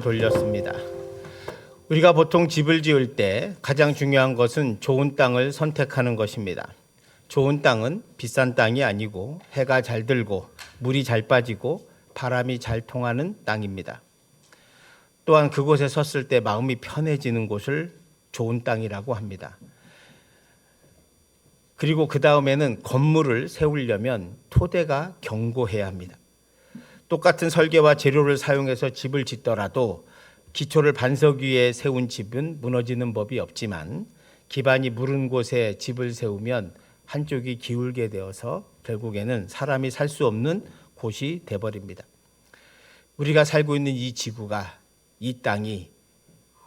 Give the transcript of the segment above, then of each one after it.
돌렸습니다. 우리가 보통 집을 지을 때 가장 중요한 것은 좋은 땅을 선택하는 것입니다. 좋은 땅은 비싼 땅이 아니고 해가 잘 들고 물이 잘 빠지고 바람이 잘 통하는 땅입니다. 또한 그곳에 섰을 때 마음이 편해지는 곳을 좋은 땅이라고 합니다. 그리고 그 다음에는 건물을 세우려면 토대가 견고해야 합니다. 똑같은 설계와 재료를 사용해서 집을 짓더라도 기초를 반석 위에 세운 집은 무너지는 법이 없지만 기반이 무른 곳에 집을 세우면 한쪽이 기울게 되어서 결국에는 사람이 살 수 없는 곳이 돼버립니다. 우리가 살고 있는 이 지구가, 이 땅이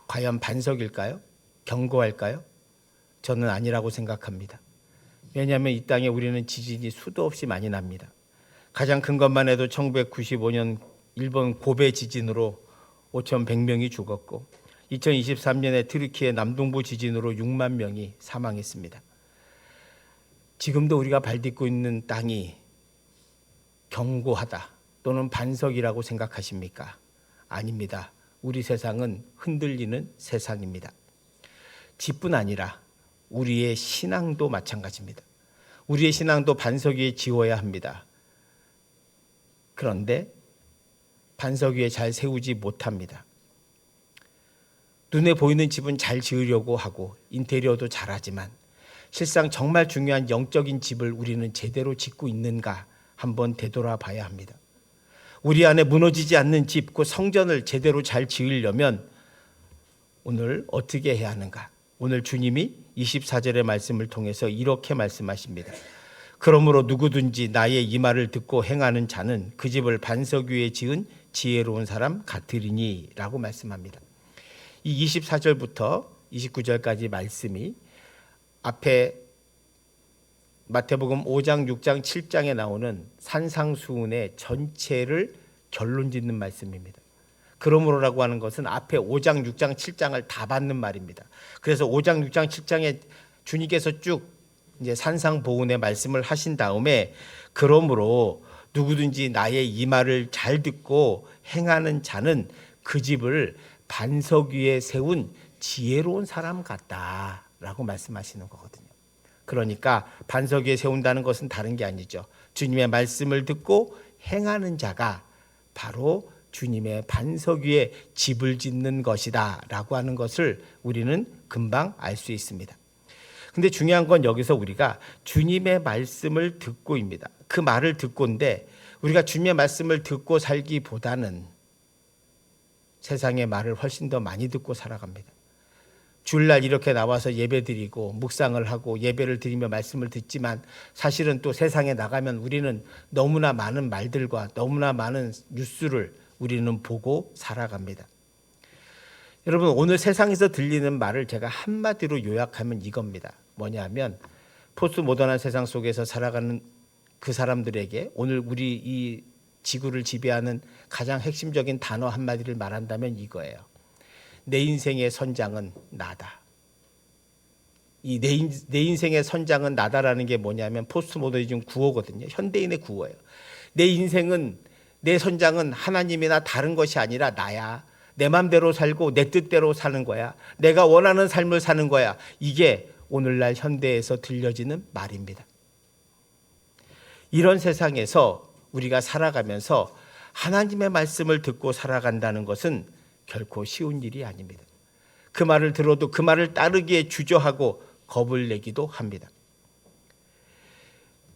과연 반석일까요? 견고할까요? 저는 아니라고 생각합니다. 왜냐하면 이 땅에 우리는 지진이 수도 없이 많이 납니다. 가장 큰 것만 해도 1995년 일본 고베 지진으로 5,100명이 죽었고 2023년에 트르키예 남동부 지진으로 6만 명이 사망했습니다. 지금도 우리가 발딛고 있는 땅이 견고하다 또는 반석이라고 생각하십니까? 아닙니다. 우리 세상은 흔들리는 세상입니다. 집뿐 아니라 우리의 신앙도 마찬가지입니다. 우리의 신앙도 반석 위에 지어야 합니다. 그런데 반석 위에 잘 세우지 못합니다. 눈에 보이는 집은 잘 지으려고 하고 인테리어도 잘하지만 실상 정말 중요한 영적인 집을 우리는 제대로 짓고 있는가 한번 되돌아봐야 합니다. 우리 안에 무너지지 않는 집, 그 성전을 제대로 잘 지으려면 오늘 어떻게 해야 하는가? 오늘 주님이 24절의 말씀을 통해서 이렇게 말씀하십니다. 그러므로 누구든지 나의 이 말을 듣고 행하는 자는 그 집을 반석 위에 지은 지혜로운 사람 같으리니 라고 말씀합니다. 이 24절부터 29절까지 말씀이 앞에 마태복음 5장, 6장, 7장에 나오는 산상수훈의 전체를 결론 짓는 말씀입니다. 그러므로라고 하는 것은 앞에 5장, 6장, 7장을 다 받는 말입니다. 그래서 5장, 6장, 7장에 주님께서 쭉 이제 산상보훈의 말씀을 하신 다음에 그러므로 누구든지 나의 이 말을 잘 듣고 행하는 자는 그 집을 반석 위에 세운 지혜로운 사람 같다라고 말씀하시는 거거든요. 그러니까 반석 위에 세운다는 것은 다른 게 아니죠. 주님의 말씀을 듣고 행하는 자가 바로 주님의 반석 위에 집을 짓는 것이다 라고 하는 것을 우리는 금방 알 수 있습니다. 근데 중요한 건 여기서 우리가 주님의 말씀을 듣고입니다. 그 말을 듣고인데 우리가 주님의 말씀을 듣고 살기보다는 세상의 말을 훨씬 더 많이 듣고 살아갑니다. 주일날 이렇게 나와서 예배드리고 묵상을 하고 예배를 드리며 말씀을 듣지만 사실은 또 세상에 나가면 우리는 너무나 많은 말들과 너무나 많은 뉴스를 우리는 보고 살아갑니다. 여러분, 오늘 세상에서 들리는 말을 제가 한마디로 요약하면 이겁니다. 뭐냐면 포스트 모던한 세상 속에서 살아가는 그 사람들에게 오늘 우리 이 지구를 지배하는 가장 핵심적인 단어 한마디를 말한다면 이거예요. 내 인생의 선장은 나다. 이 내 인생의 선장은 나다라는 게 뭐냐면 포스트 모더니즘 구호거든요. 현대인의 구호예요. 내 인생은, 내 선장은 하나님이나 다른 것이 아니라 나야. 내 맘대로 살고 내 뜻대로 사는 거야. 내가 원하는 삶을 사는 거야. 이게 오늘날 현대에서 들려지는 말입니다. 이런 세상에서 우리가 살아가면서 하나님의 말씀을 듣고 살아간다는 것은 결코 쉬운 일이 아닙니다. 그 말을 들어도 그 말을 따르기에 주저하고 겁을 내기도 합니다.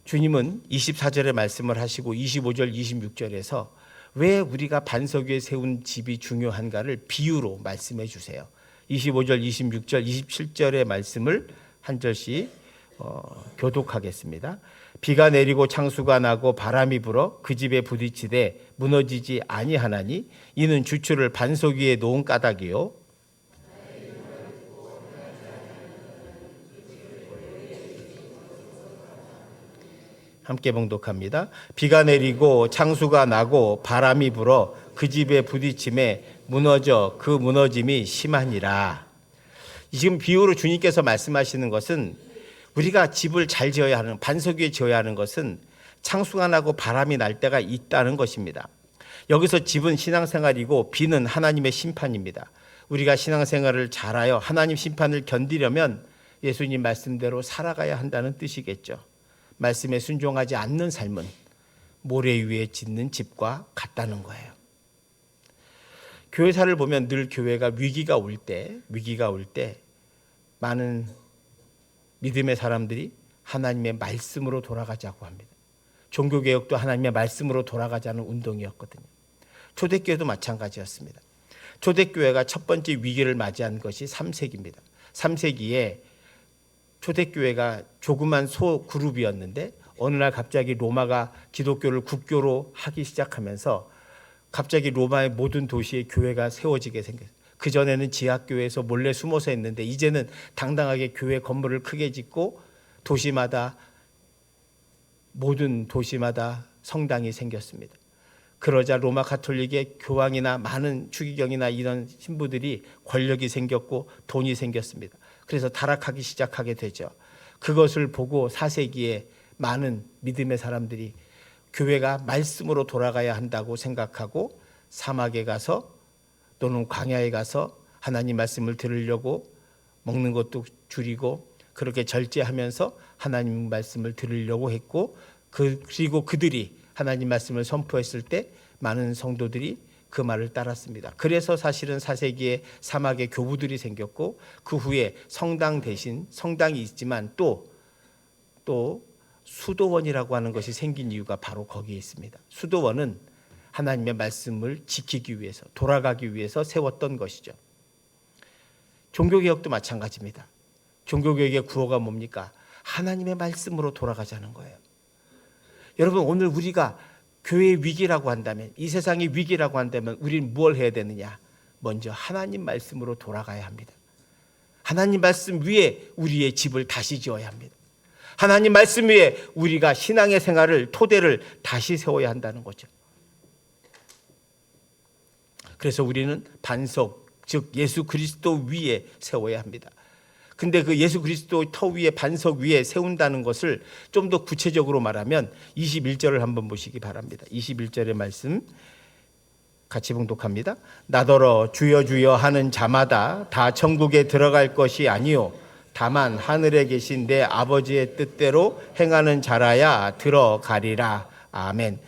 주님은 24절에 말씀을 하시고 25절, 26절에서 왜 우리가 반석 위에 세운 집이 중요한가를 비유로 말씀해 주세요. 25절, 26절, 27절의 말씀을 한 절씩 교독하겠습니다. 비가 내리고 창수가 나고 바람이 불어 그 집에 부딪히되 무너지지 아니하나니 이는 주추를 반석 위에 놓은 까닭이요. 함께 봉독합니다. 비가 내리고 창수가 나고 바람이 불어 그 집에 부딪힘에 무너져 그 무너짐이 심하니라. 지금 비유로 주님께서 말씀하시는 것은 우리가 집을 잘 지어야 하는, 반석 위에 지어야 하는 것은 창수가 나고 바람이 날 때가 있다는 것입니다. 여기서 집은 신앙생활이고 비는 하나님의 심판입니다. 우리가 신앙생활을 잘하여 하나님 심판을 견디려면 예수님 말씀대로 살아가야 한다는 뜻이겠죠. 말씀에 순종하지 않는 삶은 모래 위에 짓는 집과 같다는 거예요. 교회사를 보면 늘 교회가 위기가 올 때 많은 믿음의 사람들이 하나님의 말씀으로 돌아가자고 합니다. 종교개혁도 하나님의 말씀으로 돌아가자는 운동이었거든요. 초대교회도 마찬가지였습니다. 초대교회가 첫 번째 위기를 맞이한 것이 3세기입니다. 3세기에 초대교회가 조그만 소그룹이었는데 어느 날 갑자기 로마가 기독교를 국교로 하기 시작하면서 갑자기 로마의 모든 도시에 교회가 세워지게 생겼어요. 그전에는 지하교회에서 몰래 숨어서 했는데 이제는 당당하게 교회 건물을 크게 짓고 모든 도시마다 성당이 생겼습니다. 그러자 로마 가톨릭의 교황이나 많은 추기경이나 이런 신부들이 권력이 생겼고 돈이 생겼습니다. 그래서 타락하기 시작하게 되죠. 그것을 보고 4세기에 많은 믿음의 사람들이 교회가 말씀으로 돌아가야 한다고 생각하고 사막에 가서 또는 광야에 가서 하나님 말씀을 들으려고 먹는 것도 줄이고 그렇게 절제하면서 하나님 말씀을 들으려고 했고 그리고 그들이 하나님 말씀을 선포했을 때 많은 성도들이 그 말을 따랐습니다. 그래서 사실은 4세기에 사막에 교부들이 생겼고 그 후에 성당 대신 성당이 있지만 또 수도원이라고 하는 것이 생긴 이유가 바로 거기에 있습니다. 수도원은 하나님의 말씀을 지키기 위해서 돌아가기 위해서 세웠던 것이죠. 종교개혁도 마찬가지입니다. 종교개혁의 구호가 뭡니까? 하나님의 말씀으로 돌아가자는 거예요. 여러분 오늘 우리가 교회의 위기라고 한다면 이 세상의 위기라고 한다면 우리는 뭘 해야 되느냐? 먼저 하나님 말씀으로 돌아가야 합니다. 하나님 말씀 위에 우리의 집을 다시 지어야 합니다. 하나님 말씀 위에 우리가 신앙의 생활을 토대를 다시 세워야 한다는 거죠. 그래서 우리는 반석 즉 예수 그리스도 위에 세워야 합니다. 근데 그 예수 그리스도 터 위에 반석 위에 세운다는 것을 좀 더 구체적으로 말하면 21절을 한번 보시기 바랍니다. 21절의 말씀 같이 봉독합니다. 나더러 주여 주여 하는 자마다 다 천국에 들어갈 것이 아니요 다만 하늘에 계신 내 아버지의 뜻대로 행하는 자라야 들어가리라. 아멘.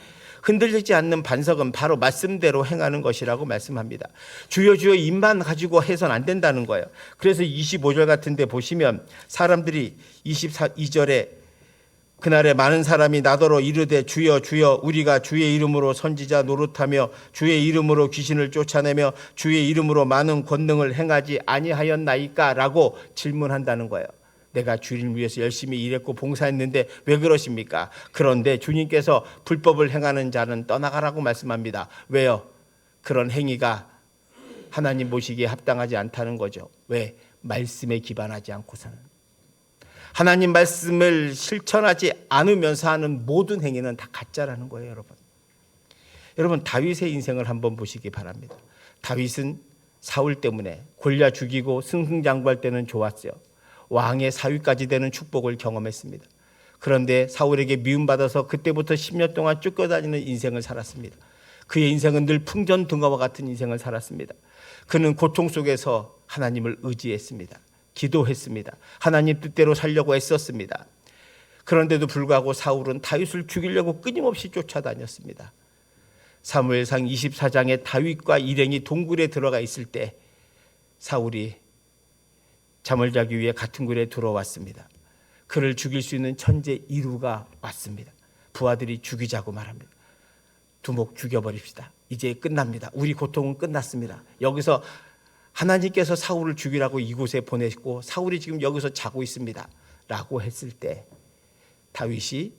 흔들리지 않는 반석은 바로 말씀대로 행하는 것이라고 말씀합니다. 주여 주여 입만 가지고 해서는 안 된다는 거예요. 그래서 25절 같은 데 보시면 사람들이 22절에 그날에 많은 사람이 나더러 이르되 주여 주여 우리가 주의 이름으로 선지자 노릇하며 주의 이름으로 귀신을 쫓아내며 주의 이름으로 많은 권능을 행하지 아니하였나이까? 라고 질문한다는 거예요. 내가 주님을 위해서 열심히 일했고 봉사했는데 왜 그러십니까? 그런데 주님께서 불법을 행하는 자는 떠나가라고 말씀합니다. 왜요? 그런 행위가 하나님 보시기에 합당하지 않다는 거죠. 왜? 말씀에 기반하지 않고서는. 하나님 말씀을 실천하지 않으면서 하는 모든 행위는 다 가짜라는 거예요, 여러분. 여러분 다윗의 인생을 한번 보시기 바랍니다. 다윗은 사울 때문에 골리앗 죽이고 승승장구할 때는 좋았어요. 왕의 사위까지 되는 축복을 경험했습니다. 그런데 사울에게 미움받아서 그때부터 10년 동안 쫓겨다니는 인생을 살았습니다. 그의 인생은 늘 풍전등화와 같은 인생을 살았습니다. 그는 고통 속에서 하나님을 의지했습니다. 기도했습니다. 하나님 뜻대로 살려고 애썼습니다. 그런데도 불구하고 사울은 다윗을 죽이려고 끊임없이 쫓아다녔습니다. 사무엘상 24장에 다윗과 일행이 동굴에 들어가 있을 때 사울이 잠을 자기 위해 같은 굴에 들어왔습니다. 그를 죽일 수 있는 천재 이루가 왔습니다. 부하들이 죽이자고 말합니다. 두목 죽여버립시다. 이제 끝납니다. 우리 고통은 끝났습니다. 여기서 하나님께서 사울을 죽이라고 이곳에 보내고 사울이 지금 여기서 자고 있습니다. 라고 했을 때 다윗이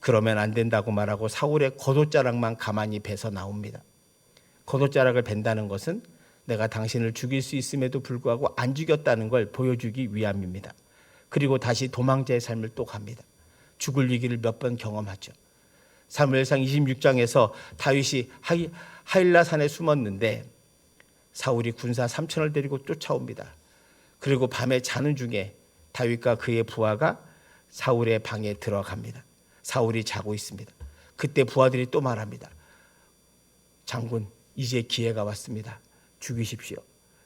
그러면 안 된다고 말하고 사울의 겉옷자락만 가만히 베서 나옵니다. 겉옷자락을 벤다는 것은 내가 당신을 죽일 수 있음에도 불구하고 안 죽였다는 걸 보여주기 위함입니다. 그리고 다시 도망자의 삶을 또 갑니다. 죽을 위기를 몇 번 경험하죠. 사무엘상 26장에서 다윗이 하일라 산에 숨었는데 사울이 군사 3천을 데리고 쫓아옵니다. 그리고 밤에 자는 중에 다윗과 그의 부하가 사울의 방에 들어갑니다. 사울이 자고 있습니다. 그때 부하들이 또 말합니다. 장군, 이제 기회가 왔습니다. 죽이십시오.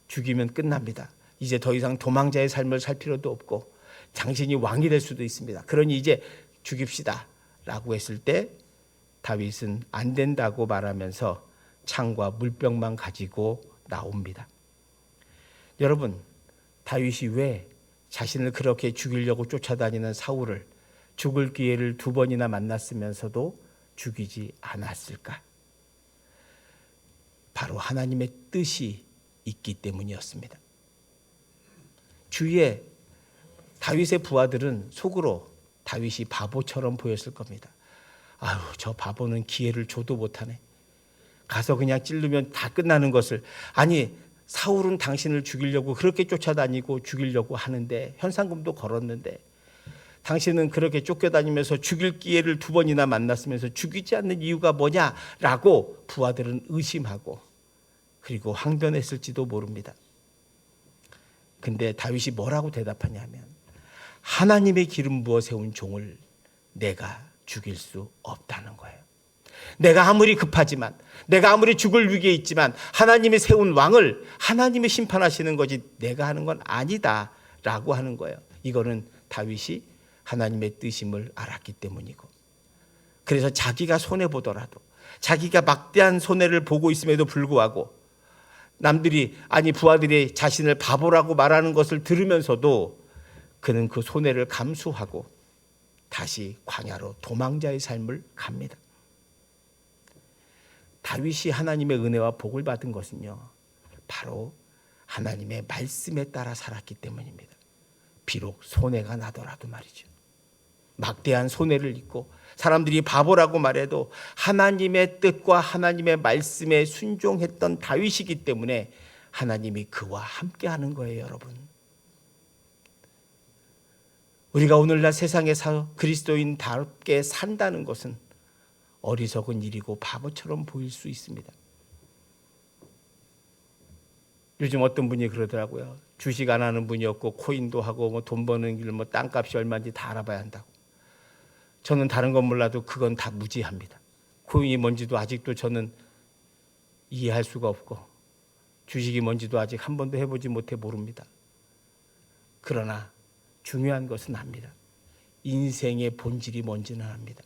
죽이면 끝납니다. 이제 더 이상 도망자의 삶을 살 필요도 없고 당신이 왕이 될 수도 있습니다. 그러니 이제 죽입시다 라고 했을 때 다윗은 안 된다고 말하면서 창과 물병만 가지고 나옵니다. 여러분, 다윗이 왜 자신을 그렇게 죽이려고 쫓아다니는 사울을 죽을 기회를 2번이나 만났으면서도 죽이지 않았을까? 바로 하나님의 뜻이 있기 때문이었습니다. 주위에 다윗의 부하들은 속으로 다윗이 바보처럼 보였을 겁니다. 아유, 저 바보는 기회를 줘도 못하네. 가서 그냥 찌르면 다 끝나는 것을. 아니, 사울은 당신을 죽이려고 그렇게 쫓아다니고 죽이려고 하는데, 현상금도 걸었는데 당신은 그렇게 쫓겨다니면서 죽일 기회를 2번이나 만났으면서 죽이지 않는 이유가 뭐냐라고 부하들은 의심하고 그리고 항변했을지도 모릅니다. 근데 다윗이 뭐라고 대답하냐면, 하나님의 기름 부어 세운 종을 내가 죽일 수 없다는 거예요. 내가 아무리 급하지만, 내가 아무리 죽을 위기에 있지만 하나님이 세운 왕을 하나님이 심판하시는 거지 내가 하는 건 아니다 라고 하는 거예요. 이거는 다윗이 하나님의 뜻임을 알았기 때문이고, 그래서 자기가 손해보더라도, 자기가 막대한 손해를 보고 있음에도 불구하고 남들이, 아니 부하들이 자신을 바보라고 말하는 것을 들으면서도 그는 그 손해를 감수하고 다시 광야로 도망자의 삶을 갑니다. 다윗이 하나님의 은혜와 복을 받은 것은요, 바로 하나님의 말씀에 따라 살았기 때문입니다. 비록 손해가 나더라도 말이죠. 막대한 손해를 입고 사람들이 바보라고 말해도 하나님의 뜻과 하나님의 말씀에 순종했던 다윗이기 때문에 하나님이 그와 함께하는 거예요, 여러분. 우리가 오늘날 세상에서 그리스도인답게 산다는 것은 어리석은 일이고 바보처럼 보일 수 있습니다. 요즘 어떤 분이 그러더라고요. 주식 안 하는 분이 없고 코인도 하고 뭐 돈 버는 길, 뭐 땅값이 얼마인지 다 알아봐야 한다고. 저는 다른 건 몰라도 그건 다 무지합니다. 코인이 뭔지도 아직도 저는 이해할 수가 없고 주식이 뭔지도 아직 한 번도 해보지 못해 모릅니다. 그러나 중요한 것은 압니다. 인생의 본질이 뭔지는 압니다.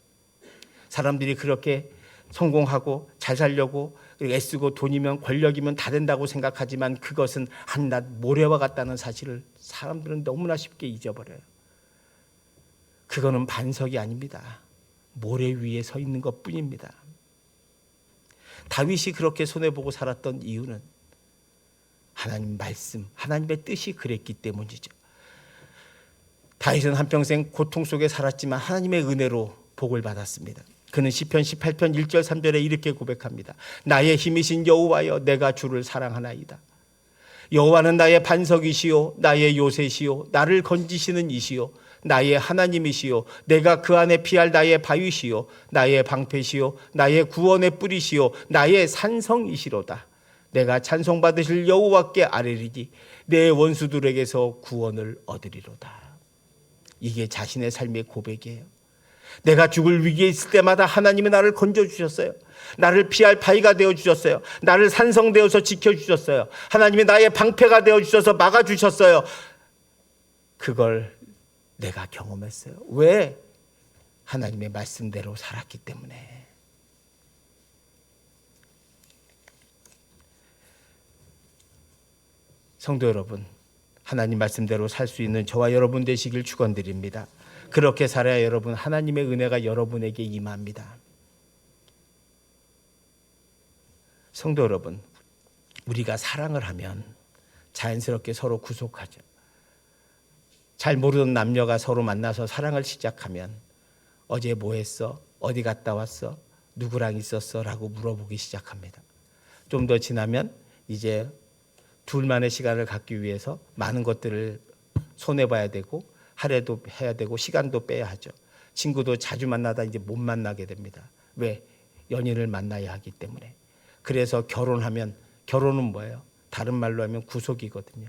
사람들이 그렇게 성공하고 잘 살려고 애쓰고 돈이면 권력이면 다 된다고 생각하지만 그것은 한낱 모래와 같다는 사실을 사람들은 너무나 쉽게 잊어버려요. 그거는 반석이 아닙니다. 모래 위에 서 있는 것뿐입니다. 다윗이 그렇게 손해보고 살았던 이유는 하나님 말씀, 하나님의 뜻이 그랬기 때문이죠. 다윗은 한평생 고통 속에 살았지만 하나님의 은혜로 복을 받았습니다. 그는 시편 18편 1절 3절에 이렇게 고백합니다. 나의 힘이신 여호와여, 내가 주를 사랑하나이다. 여호와는 나의 반석이시요 나의 요새시요 나를 건지시는 이시요 나의 하나님이시요 내가 그 안에 피할 나의 바위시요 나의 방패시요 나의 구원의 뿌리시요 나의 산성이시로다. 내가 찬송받으실 여호와께 아뢰리니 내 원수들에게서 구원을 얻으리로다. 이게 자신의 삶의 고백이에요. 내가 죽을 위기에 있을 때마다 하나님이 나를 건져주셨어요. 나를 피할 바위가 되어주셨어요. 나를 산성되어서 지켜주셨어요. 하나님이 나의 방패가 되어주셔서 막아주셨어요. 그걸 내가 경험했어요. 왜? 하나님의 말씀대로 살았기 때문에. 성도 여러분, 하나님 말씀대로 살 수 있는 저와 여러분 되시길 축원드립니다. 그렇게 살아야 여러분, 하나님의 은혜가 여러분에게 임합니다. 성도 여러분, 우리가 사랑을 하면 자연스럽게 서로 구속하죠. 잘 모르는 남녀가 서로 만나서 사랑을 시작하면 어제 뭐 했어? 어디 갔다 왔어? 누구랑 있었어? 라고 물어보기 시작합니다. 좀 더 지나면 이제 둘만의 시간을 갖기 위해서 많은 것들을 손해봐야 되고 할애도 해야 되고 시간도 빼야 하죠. 친구도 자주 만나다 이제 못 만나게 됩니다. 왜? 연인을 만나야 하기 때문에. 그래서 결혼하면, 결혼은 뭐예요? 다른 말로 하면 구속이거든요.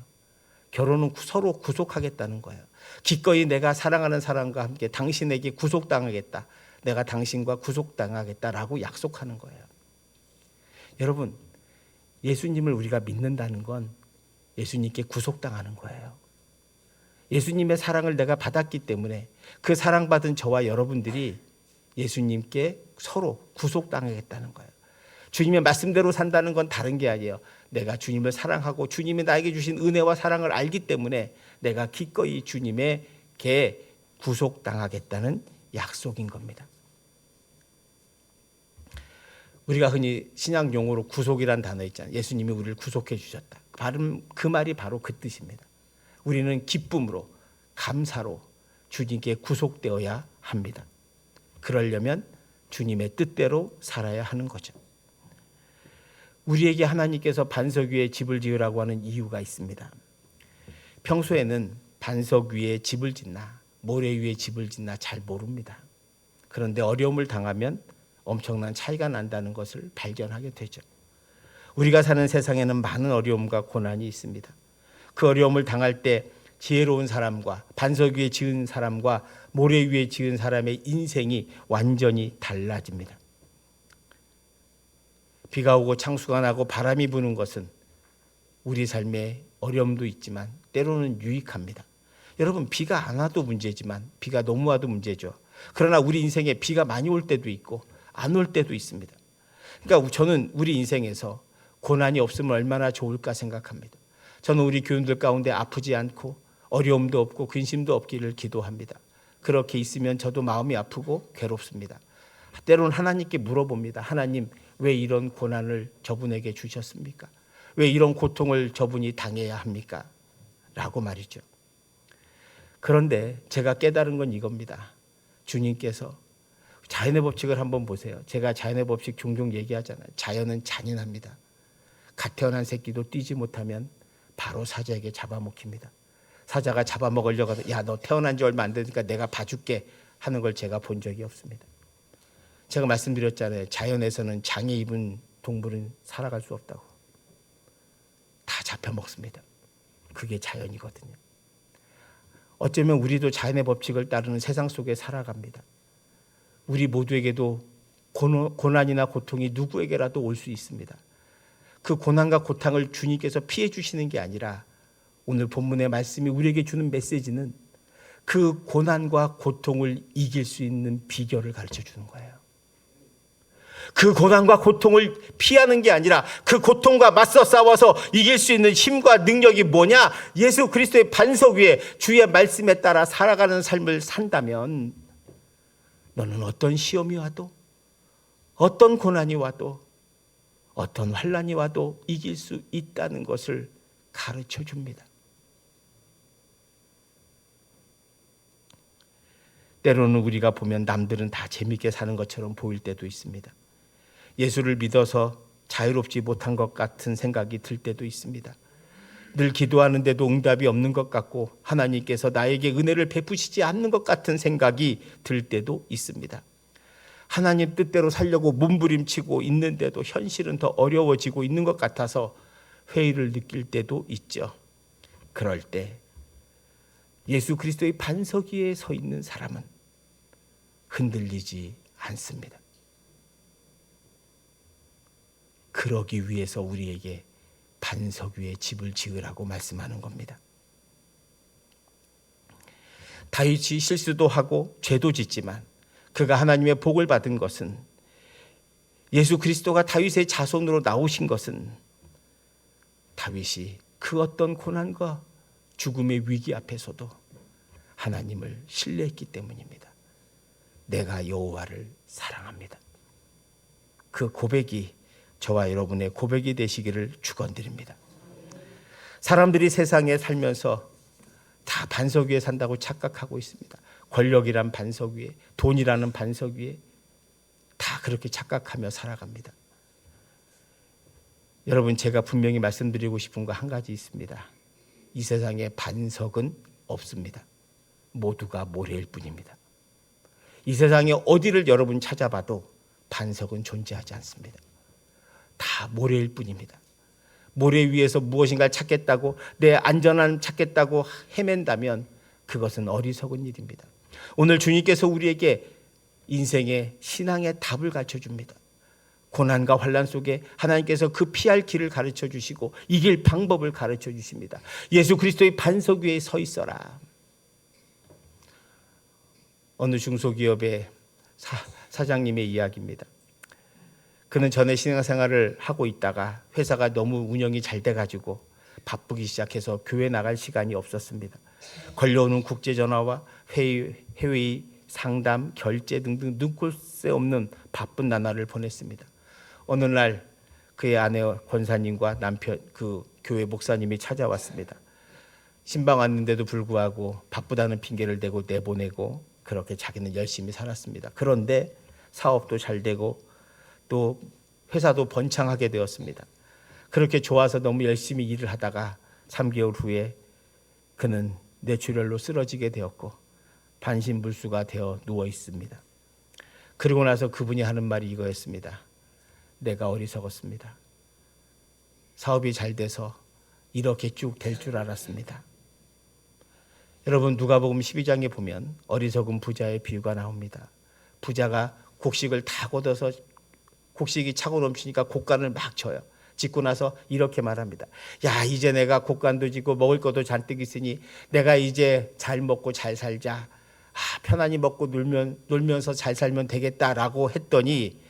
결혼은 서로 구속하겠다는 거예요. 기꺼이 내가 사랑하는 사람과 함께 당신에게 구속당하겠다. 내가 당신과 구속당하겠다라고 약속하는 거예요. 여러분, 예수님을 우리가 믿는다는 건 예수님께 구속당하는 거예요. 예수님의 사랑을 내가 받았기 때문에 그 사랑받은 저와 여러분들이 예수님께 서로 구속당하겠다는 거예요. 주님의 말씀대로 산다는 건 다른 게 아니에요. 내가 주님을 사랑하고 주님이 나에게 주신 은혜와 사랑을 알기 때문에 내가 기꺼이 주님에게 구속당하겠다는 약속인 겁니다. 우리가 흔히 신약 용어로 구속이란 단어 있잖아요. 예수님이 우리를 구속해 주셨다. 그 말이 바로 그 뜻입니다. 우리는 기쁨으로, 감사로 주님께 구속되어야 합니다. 그러려면 주님의 뜻대로 살아야 하는 거죠. 우리에게 하나님께서 반석 위에 집을 지으라고 하는 이유가 있습니다. 평소에는 반석 위에 집을 짓나 모래 위에 집을 짓나 잘 모릅니다. 그런데 어려움을 당하면 엄청난 차이가 난다는 것을 발견하게 되죠. 우리가 사는 세상에는 많은 어려움과 고난이 있습니다. 그 어려움을 당할 때 지혜로운 사람과 반석 위에 지은 사람과 모래 위에 지은 사람의 인생이 완전히 달라집니다. 비가 오고 창수가 나고 바람이 부는 것은 우리 삶에 어려움도 있지만 때로는 유익합니다. 여러분, 비가 안 와도 문제지만 비가 너무 와도 문제죠. 그러나 우리 인생에 비가 많이 올 때도 있고 안 올 때도 있습니다. 그러니까 저는 우리 인생에서 고난이 없으면 얼마나 좋을까 생각합니다. 저는 우리 교인들 가운데 아프지 않고 어려움도 없고 근심도 없기를 기도합니다. 그렇게 있으면 저도 마음이 아프고 괴롭습니다. 때로는 하나님께 물어봅니다. 하나님, 왜 이런 고난을 저분에게 주셨습니까? 왜 이런 고통을 저분이 당해야 합니까? 라고 말이죠. 그런데 제가 깨달은 건 이겁니다. 주님께서 자연의 법칙을 한번 보세요. 제가 자연의 법칙 종종 얘기하잖아요. 자연은 잔인합니다. 갓 태어난 새끼도 뛰지 못하면 바로 사자에게 잡아먹힙니다. 사자가 잡아먹으려고 하다, 야, 너 태어난 지 얼마 안 되니까 내가 봐줄게 하는 걸 제가 본 적이 없습니다. 제가 말씀드렸잖아요. 자연에서는 장애 입은 동물은 살아갈 수 없다고. 다 잡혀먹습니다. 그게 자연이거든요. 어쩌면 우리도 자연의 법칙을 따르는 세상 속에 살아갑니다. 우리 모두에게도 고난이나 고통이 누구에게라도 올 수 있습니다. 그 고난과 고통을 주님께서 피해 주시는 게 아니라 오늘 본문의 말씀이 우리에게 주는 메시지는 그 고난과 고통을 이길 수 있는 비결을 가르쳐 주는 거예요. 그 고난과 고통을 피하는 게 아니라 그 고통과 맞서 싸워서 이길 수 있는 힘과 능력이 뭐냐? 예수 그리스도의 반석 위에 주의 말씀에 따라 살아가는 삶을 산다면 너는 어떤 시험이 와도 어떤 고난이 와도 어떤 환난이 와도 이길 수 있다는 것을 가르쳐 줍니다. 때로는 우리가 보면 남들은 다 재밌게 사는 것처럼 보일 때도 있습니다. 예수를 믿어서 자유롭지 못한 것 같은 생각이 들 때도 있습니다. 늘 기도하는데도 응답이 없는 것 같고 하나님께서 나에게 은혜를 베푸시지 않는 것 같은 생각이 들 때도 있습니다. 하나님 뜻대로 살려고 몸부림치고 있는데도 현실은 더 어려워지고 있는 것 같아서 회의를 느낄 때도 있죠. 그럴 때 예수 그리스도의 반석 위에 서 있는 사람은 흔들리지 않습니다. 그러기 위해서 우리에게 반석 위에 집을 지으라고 말씀하는 겁니다. 다윗이 실수도 하고 죄도 짓지만 그가 하나님의 복을 받은 것은, 예수 그리스도가 다윗의 자손으로 나오신 것은 다윗이 그 어떤 고난과 죽음의 위기 앞에서도 하나님을 신뢰했기 때문입니다. 내가 여호와를 사랑합니다. 그 고백이 저와 여러분의 고백이 되시기를 축원드립니다. 사람들이 세상에 살면서 다 반석 위에 산다고 착각하고 있습니다. 권력이란 반석 위에, 돈이라는 반석 위에 다 그렇게 착각하며 살아갑니다. 여러분, 제가 분명히 말씀드리고 싶은 거 한 가지 있습니다. 이 세상에 반석은 없습니다. 모두가 모래일 뿐입니다. 이 세상에 어디를 여러분 찾아봐도 반석은 존재하지 않습니다. 다 모래일 뿐입니다. 모래 위에서 무엇인가를 찾겠다고, 내 안전함을 찾겠다고 헤맨다면 그것은 어리석은 일입니다. 오늘 주님께서 우리에게 인생의 신앙의 답을 가르쳐 줍니다. 고난과 환난 속에 하나님께서 그 피할 길을 가르쳐 주시고 이길 방법을 가르쳐 주십니다. 예수 그리스도의 반석 위에 서 있어라. 어느 중소기업의 사장님의 이야기입니다. 그는 전에 신앙생활을 하고 있다가 회사가 너무 운영이 잘 돼가지고 바쁘기 시작해서 교회 나갈 시간이 없었습니다. 걸려오는 국제전화와 회의, 상담, 결제 등등 눈꼴 새 없는 바쁜 나날을 보냈습니다. 어느 날 그의 아내 권사님과 남편 그 교회 목사님이 찾아왔습니다. 신방 왔는데도 불구하고 바쁘다는 핑계를 대고 내보내고 그렇게 자기는 열심히 살았습니다. 그런데 사업도 잘 되고 또 회사도 번창하게 되었습니다. 그렇게 좋아서 너무 열심히 일을 하다가 3개월 후에 그는 뇌출혈로 쓰러지게 되었고 반신불수가 되어 누워 있습니다. 그러고 나서 그분이 하는 말이 이거였습니다. 내가 어리석었습니다. 사업이 잘 돼서 이렇게 쭉 될 줄 알았습니다. 여러분 누가복음 12장에 보면 어리석은 부자의 비유가 나옵니다. 부자가 곡식을 다 걷어서 곡식이 차고 넘치니까 곡간을 막 쳐요. 짓고 나서 이렇게 말합니다. 야, 이제 내가 곡간도 짓고 먹을 것도 잔뜩 있으니 내가 이제 잘 먹고 잘 살자. 편안히 먹고 놀면서 잘 살면 되겠다라고 했더니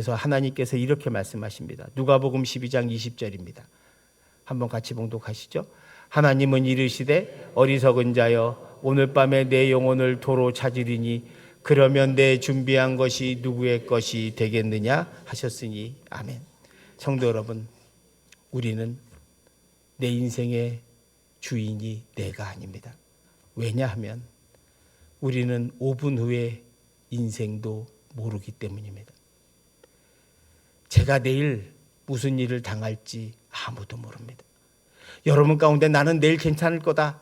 하나님께서 이렇게 말씀하십니다. 누가복음 12장 20절입니다. 한번 같이 봉독하시죠. 하나님은 이르시되 어리석은 자여 오늘 밤에 내 영혼을 도로 찾으리니 그러면 내 준비한 것이 누구의 것이 되겠느냐 하셨으니 아멘. 성도 여러분, 우리는 내 인생의 주인이 내가 아닙니다. 왜냐하면 우리는 5분 후의 인생도 모르기 때문입니다. 제가 내일 무슨 일을 당할지 아무도 모릅니다. 여러분 가운데 나는 내일 괜찮을 거다,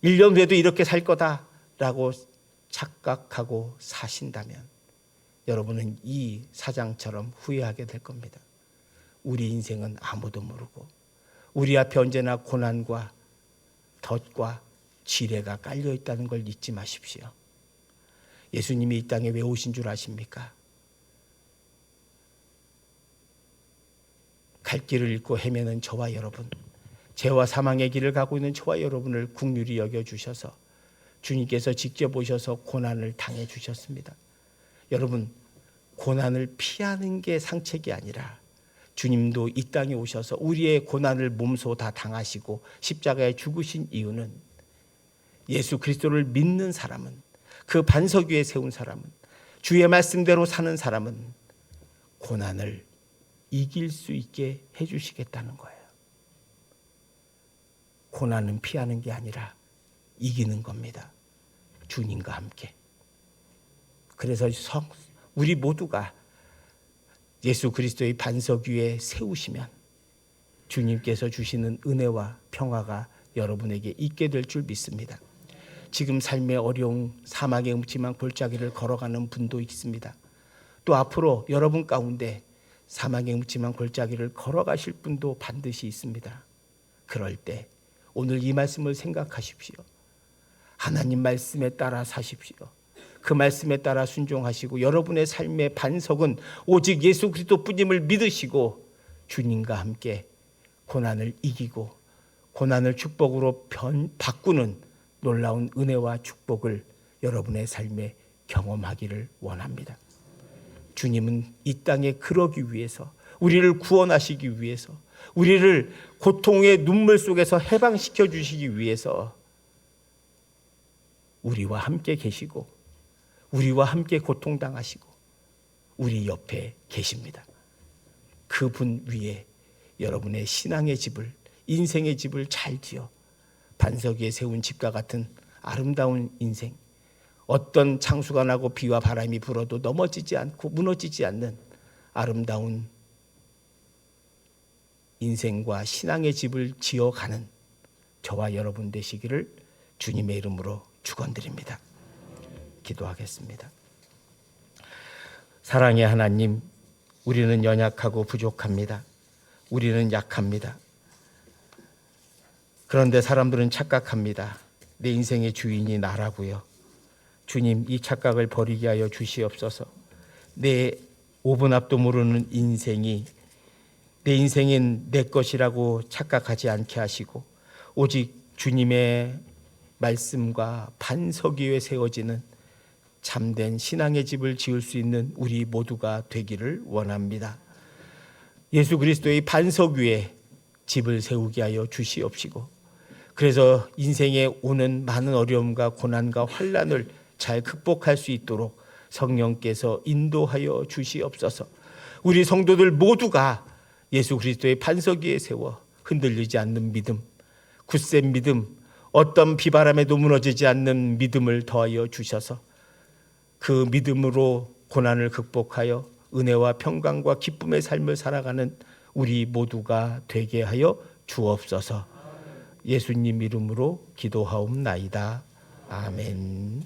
1년 후에도 이렇게 살 거다 라고 착각하고 사신다면 여러분은 이 사장처럼 후회하게 될 겁니다. 우리 인생은 아무도 모르고 우리 앞에 언제나 고난과 덫과 지뢰가 깔려 있다는 걸 잊지 마십시오. 예수님이 이 땅에 왜 오신 줄 아십니까? 갈 길을 잃고 헤매는 저와 여러분, 죄와 사망의 길을 가고 있는 저와 여러분을 긍휼히 여겨주셔서 주님께서 직접 오셔서 고난을 당해 주셨습니다. 여러분, 고난을 피하는 게 상책이 아니라 주님도 이 땅에 오셔서 우리의 고난을 몸소 다 당하시고 십자가에 죽으신 이유는 예수 그리스도를 믿는 사람은, 그 반석 위에 세운 사람은, 주의 말씀대로 사는 사람은 고난을 이길 수 있게 해주시겠다는 거예요. 고난은 피하는 게 아니라 이기는 겁니다. 주님과 함께. 그래서 우리 모두가 예수 그리스도의 반석 위에 세우시면 주님께서 주시는 은혜와 평화가 여러분에게 있게 될 줄 믿습니다. 지금 삶의 어려운 사막의 음침한 골짜기를 걸어가는 분도 있습니다. 또 앞으로 여러분 가운데 사막의 음침한 골짜기를 걸어가실 분도 반드시 있습니다. 그럴 때 오늘 이 말씀을 생각하십시오. 하나님 말씀에 따라 사십시오. 그 말씀에 따라 순종하시고 여러분의 삶의 반석은 오직 예수 그리스도뿐임을 믿으시고 주님과 함께 고난을 이기고 고난을 축복으로 바꾸는 놀라운 은혜와 축복을 여러분의 삶에 경험하기를 원합니다. 주님은 이 땅에 그러기 위해서, 우리를 구원하시기 위해서, 우리를 고통의 눈물 속에서 해방시켜 주시기 위해서 우리와 함께 계시고 우리와 함께 고통당하시고 우리 옆에 계십니다. 그분 위에 여러분의 신앙의 집을, 인생의 집을 잘 지어 반석 위에 세운 집과 같은 아름다운 인생, 어떤 창수가 나고 비와 바람이 불어도 넘어지지 않고 무너지지 않는 아름다운 인생과 신앙의 집을 지어가는 저와 여러분 되시기를 주님의 이름으로 축원드립니다. 기도하겠습니다. 사랑의 하나님, 우리는 연약하고 부족합니다. 우리는 약합니다. 그런데 사람들은 착각합니다. 내 인생의 주인이 나라고요. 주님, 이 착각을 버리게 하여 주시옵소서. 내 5분 앞도 모르는 인생이 내 인생은 내 것이라고 착각하지 않게 하시고 오직 주님의 말씀과 반석 위에 세워지는 참된 신앙의 집을 지을 수 있는 우리 모두가 되기를 원합니다. 예수 그리스도의 반석 위에 집을 세우게 하여 주시옵시고, 그래서 인생에 오는 많은 어려움과 고난과 환난을 잘 극복할 수 있도록 성령께서 인도하여 주시옵소서. 우리 성도들 모두가 예수 그리스도의 반석 위에 세워 흔들리지 않는 믿음, 굳센 믿음, 어떤 비바람에도 무너지지 않는 믿음을 더하여 주셔서 그 믿음으로 고난을 극복하여 은혜와 평강과 기쁨의 삶을 살아가는 우리 모두가 되게 하여 주옵소서. 예수님 이름으로 기도하옵나이다. 아멘.